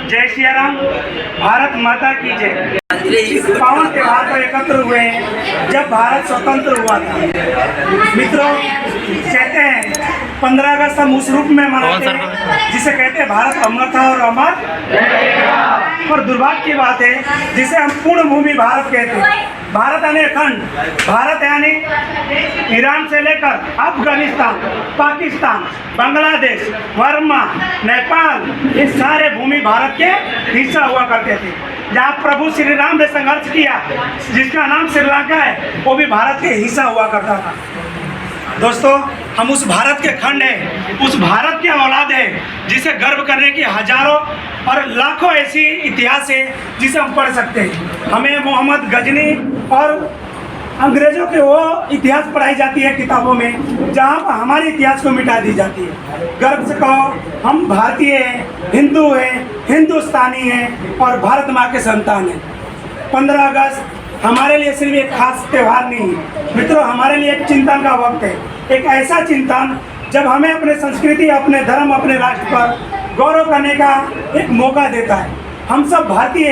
जय श्री राम, भारत माता की जय। इस पावन त्योहार पर एकत्र हुए हैं जब भारत स्वतंत्र हुआ था। मित्रों, कहते हैं 15 अगस्त हम उस रूप में मनाते हैं जिसे कहते हैं भारत अमर था और अमर, पर दुर्भाग्य की बात है जिसे हम पूर्ण भूमि भारत कहते हैं। भारत यानी अखंड, भारत यानी ईरान से लेकर अफगानिस्तान, पाकिस्तान, बांग्लादेश, बर्मा, नेपाल, ये सारे भूमि भारत के हिस्सा हुआ करते थे। जहाँ प्रभु श्री राम ने संघर्ष किया, जिसका नाम श्रीलंका है, वो भी भारत के हिस्सा हुआ करता था। दोस्तों, हम उस भारत के खंड हैं, उस भारत के औलाद हैं जिसे गर्व करने की हजारों और लाखों ऐसी इतिहास है जिसे हम पढ़ सकते हैं। हमें मोहम्मद गजनी और अंग्रेज़ों के वो इतिहास पढ़ाई जाती है किताबों में जहाँ पर हमारे इतिहास को मिटा दी जाती है। गर्व से कहो हम भारतीय हैं, हिंदू हैं, हिंदुस्तानी हैं और भारत माँ के संतान हैं। 15 अगस्त हमारे लिए सिर्फ एक खास त्यौहार नहीं है मित्रों, हमारे लिए एक चिंतन का वक्त है। एक ऐसा चिंतन जब हमें अपने संस्कृति, अपने धर्म, अपने राष्ट्र पर गौरव करने का एक मौका देता है। हम सब भारतीय,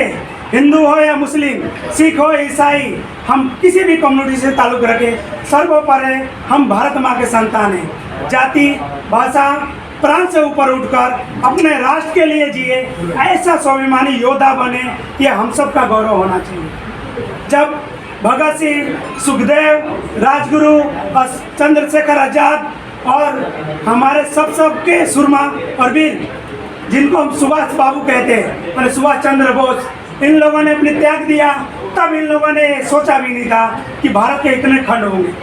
हिंदू हो या मुस्लिम, सिख हो ईसाई, हम किसी भी कम्युनिटी से ताल्लुक़ रखें, सर्वोपरि हम भारत माँ के संतान हैं। जाति, भाषा, प्राण से ऊपर उठकर अपने राष्ट्र के लिए जिए, ऐसा स्वाभिमानी योद्धा बने, ये हम सब का गौरव होना चाहिए। जब भगत सिंह, सुखदेव, राजगुरु और चंद्रशेखर आजाद और हमारे सबके सुरमा और वीर, जिनको हम सुभाष बाबू कहते हैं, और सुभाष चंद्र बोस, इन लोगों ने अपने त्याग दिया, तब इन लोगों ने सोचा भी नहीं था कि भारत के इतने खंड होंगे।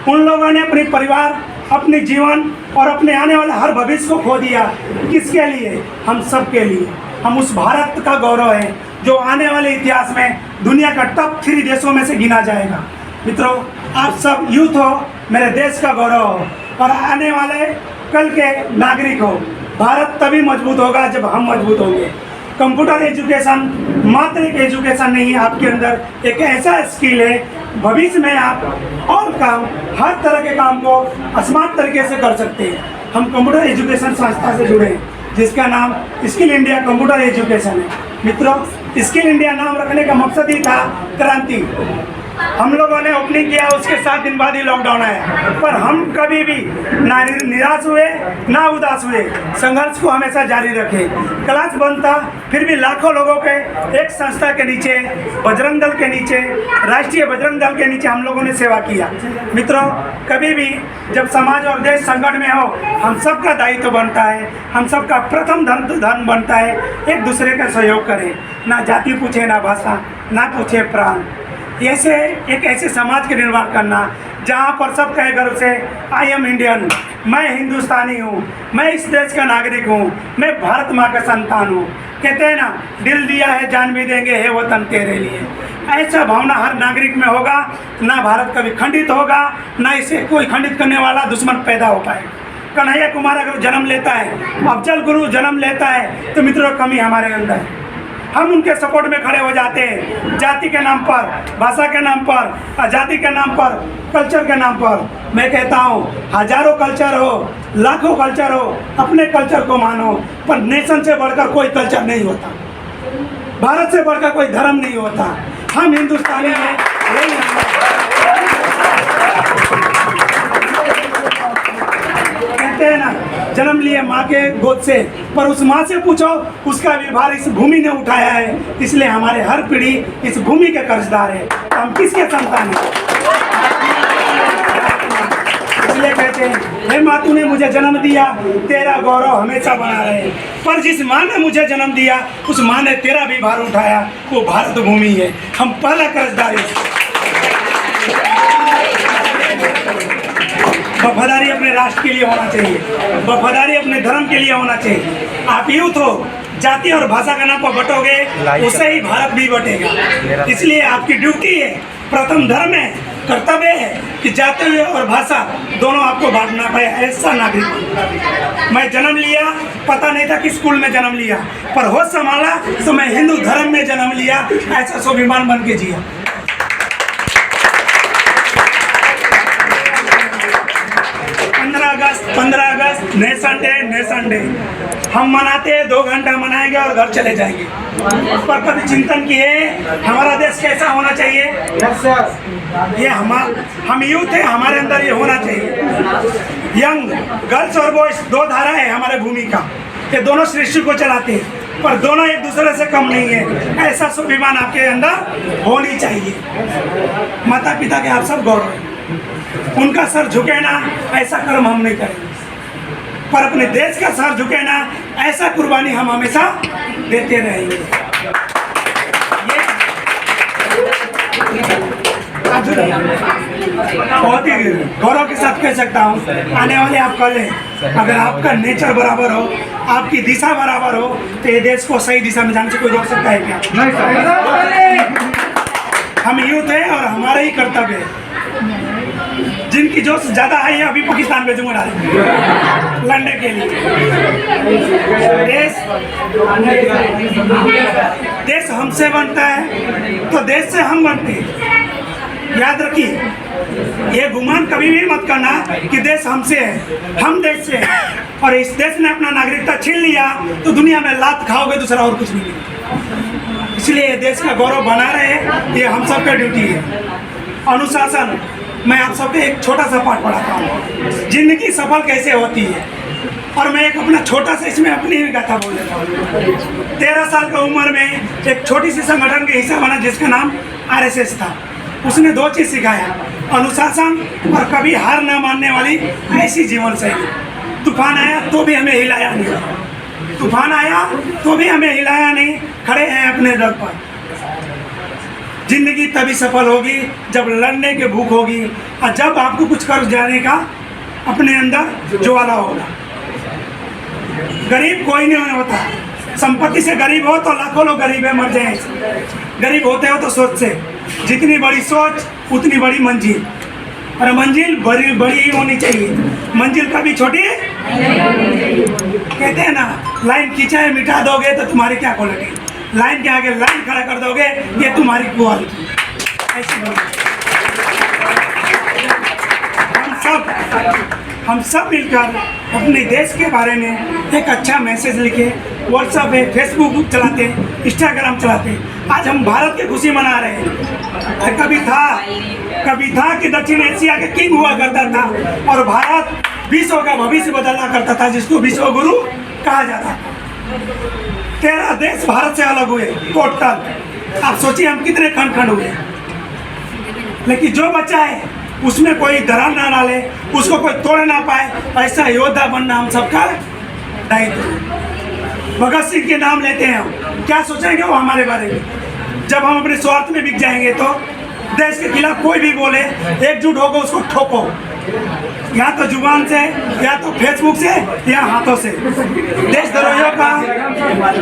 उन लोगों ने अपने परिवार, अपने जीवन और अपने आने वाले हर भविष्य को खो दिया। किसके लिए? हम सब के लिए। हम उस भारत का गौरव है जो आने वाले इतिहास में दुनिया का टॉप 3 देशों में से गिना जाएगा। मित्रों, आप सब यूथ हो, मेरे देश का गौरव हो और आने वाले कल के नागरिक हो। भारत तभी मजबूत होगा जब हम मजबूत होंगे। कंप्यूटर एजुकेशन मात्र एक एजुकेशन नहीं है, आपके अंदर एक ऐसा स्किल है, भविष्य में आप और काम, हर तरह के काम को स्मार्ट तरीके से कर सकते हैं। हम कंप्यूटर एजुकेशन संस्था से जुड़े हैं जिसका नाम स्किल इंडिया कंप्यूटर एजुकेशन है। मित्रों, स्किल इंडिया नाम रखने का मकसद ही था क्रांति। हम लोगों ने ओपनिंग किया, उसके 7 दिन बाद ही लॉकडाउन आया, पर हम कभी भी ना निराश हुए ना उदास हुए, संघर्ष को हमेशा जारी रखे। क्लास बंद था, फिर भी लाखों लोगों के एक संस्था के नीचे, बजरंग दल के नीचे, राष्ट्रीय बजरंग दल के नीचे हम लोगों ने सेवा किया। मित्रों, कभी भी जब समाज और देश संकट में हो, हम सबका दायित्व बनता है, हम सबका प्रथम धर्म बनता है एक दूसरे का सहयोग करें। ना जाति पूछे, ना भाषा, ना पूछे प्राण। ऐसे एक ऐसे समाज के निर्माण करना जहाँ पर सब कहे गर्व से आई एम इंडियन, मैं हिंदुस्तानी हूँ, मैं इस देश का नागरिक हूँ, मैं भारत माँ का संतान हूँ। कहते हैं ना, दिल दिया है जान भी देंगे, है वतन तेरे लिए। ऐसा भावना हर नागरिक में होगा, ना भारत कभी खंडित होगा, ना इसे कोई खंडित करने वाला दुश्मन पैदा हो पाए। कन्हैया कुमार अगर जन्म लेता है, अफजल गुरु जन्म लेता है, तो मित्रों कमी हमारे अंदर है। हम उनके सपोर्ट में खड़े हो जाते हैं। जाति के नाम पर, भाषा के नाम पर, जाति के नाम पर, कल्चर के नाम पर। मैं कहता हूँ, हजारों कल्चर हो, लाखों कल्चर हो, अपने कल्चर को मानो, पर नेशन से बढ़कर कोई कल्चर नहीं होता, भारत से बढ़कर कोई धर्म नहीं होता। हम हिंदुस्तानी हैं, कहते हैं ना, जन्म लिए माँ के गोद से, पर उस माँ से पूछो, उसका भी भार इस भूमि ने उठाया है। इसलिए हमारे हर पीढ़ी इस भूमि के कर्जदार है। तो हम किसके संतान हैं? इसलिए कहते हैं, हे माँ तूने मुझे जन्म दिया, तेरा गौरव हमेशा बना रहे। पर जिस माँ ने मुझे जन्म दिया, उस माँ ने तेरा भी भार उठाया, वो भारत भूमि है। हम पहला कर्जदार हैं। वफादारी अपने राष्ट्र के लिए होना चाहिए, वफादारी अपने धर्म के लिए होना चाहिए। आप यूथ हो, जाति और भाषा का नाम पर बटोगे, उससे ही भारत भी बटेगा। इसलिए आपकी ड्यूटी है, प्रथम धर्म है, कर्तव्य है कि जाति और भाषा दोनों आपको बांटना पाए, ऐसा नागरिक। मैं जन्म लिया, पता नहीं था कि स्कूल में जन्म लिया, पर होश संभाला तो मैं हिंदू धर्म में जन्म लिया, ऐसा स्वाभिमान बन के जिया। 15 अगस्त नेशन डे हम मनाते हैं, 2 घंटा मनाएंगे और घर चले जाएंगे। पर कभी चिंतन किए हमारा देश कैसा होना चाहिए? ये हम यूथ है, हमारे अंदर ये होना चाहिए। यंग गर्ल्स और बॉयज 2 धारा है हमारे भूमि का, ये दोनों सृष्टि को चलाते हैं, पर दोनों एक दूसरे से कम नहीं है। ऐसा स्वाभिमान आपके अंदर होनी चाहिए। माता पिता के आप सब गौरव है, उनका सर झुके ना, ऐसा कर्म हम नहीं करेंगे। पर अपने देश का सर झुके ना, ऐसा कुर्बानी हम हमेशा देते रहेंगे। बहुत ही गौरव के साथ कह सकता हूँ, आने वाले आप कल हैं, अगर आपका नेचर बराबर हो, आपकी दिशा बराबर हो, तो ये देश को सही दिशा में जाने से कोई रोक सकता है क्या? हम यूथ हैं और हमारा ही कर्तव्य है। जिनकी जोश ज्यादा है, अभी पाकिस्तान भेजूंगा लड़ने के लिए। देश हमसे बनता है तो देश से हम बनते हैं। याद रखिए, ये गुमान कभी भी मत करना कि देश हमसे है, हम देश से हैं। और इस देश ने अपना नागरिकता छीन लिया तो दुनिया में लात खाओगे, दूसरा और कुछ नहीं। इसलिए देश का गौरव बना रहे, ये हम सबका ड्यूटी है। अनुशासन, मैं आप सबको एक छोटा सा पाठ पढ़ाता हूँ, जिंदगी सफल कैसे होती है। और मैं एक अपना छोटा सा इसमें अपनी ही गाथा बोल देता हूँ। 13 साल की उम्र में एक छोटी सी संगठन के हिस्सा बना जिसका नाम RSS था। उसने 2 चीज़ सिखाया, अनुशासन और कभी हार न मानने वाली ऐसी जीवन शैली। तूफान आया तो भी हमें हिलाया नहीं, तूफान आया तो भी हमें हिलाया नहीं, खड़े हैं अपने डर पर। जिंदगी तभी सफल होगी जब लड़ने की भूख होगी और जब आपको कुछ कर जाने का अपने अंदर ज्वाला होगा। गरीब कोई नहीं होता, संपत्ति से गरीब हो तो लाखों लोग गरीब है, मर जाए। गरीब होते हो तो सोच से, जितनी बड़ी सोच उतनी बड़ी मंजिल, और मंजिल बड़ी बड़ी ही होनी चाहिए। मंजिल कभी छोटी कहते हैं ना, लाइन खींचाए मिटा दोगे तो तुम्हारी क्या क्वालिटी, लाइन के आगे लाइन खड़ा कर दोगे ये तुम्हारी क्वालिटी। ऐसी हम सब मिलकर अपने देश के बारे में एक अच्छा मैसेज लिखे। व्हाट्सएप है, फेसबुक चलाते हैं, इंस्टाग्राम चलाते हैं। आज हम भारत की खुशी मना रहे हैं। कभी था कि दक्षिण एशिया के किंग हुआ करता था और भारत विश्व का भविष्य बदला करता था, जिसको विश्व गुरु कहा जाता था। 13 देश भारत से अलग हुए टोटल। आप सोचिए हम कितने खंड हुए, लेकिन जो बचा है उसमें कोई दरार ना डाले, उसको कोई तोड़ ना पाए, ऐसा योद्धा बनना हम सबका दायित्व। भगत सिंह के नाम लेते हैं हम, क्या सोचेंगे वो हमारे बारे में? जब हम अपने स्वार्थ में बिक जाएंगे तो देश के खिलाफ कोई भी बोले, एकजुट होकर उसको ठोको, या तो जुबान से, या तो फेसबुक से, या हाथों से।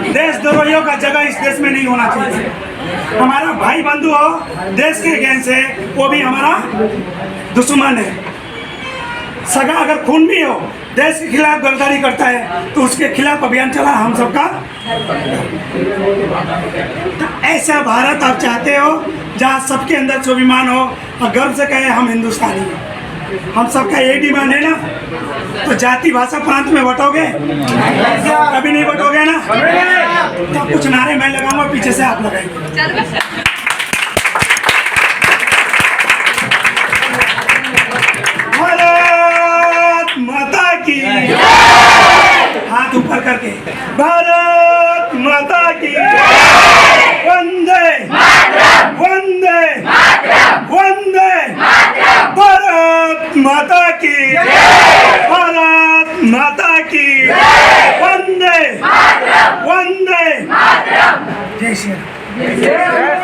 देशद्रोहियों का जगह इस देश में नहीं होना चाहिए। हमारा भाई बंधु हो, देश के गैंग से, वो भी हमारा दुश्मन है। सगा अगर खून भी हो, देश के खिलाफ गद्दारी करता है तो उसके खिलाफ अभियान चला हम सबका। तो ऐसा भारत आप चाहते हो जहाँ सबके अंदर स्वाभिमान हो और गर्व से कहे हम हिंदुस्तानी हैं। हम सबका ये डिमांड है ना, तो जाति भाषा प्रांत में बटोगे? कभी नहीं बटोगे ना। तो कुछ नारे मैं लगाऊंगा, पीछे से आप लगाएंगे। भारत माता की, हाथ ऊपर करके, भारत माता की, वंदे वंदे वंदे, भारत माता की, भारत माता की, वंदे वंदे, जय श्री राम।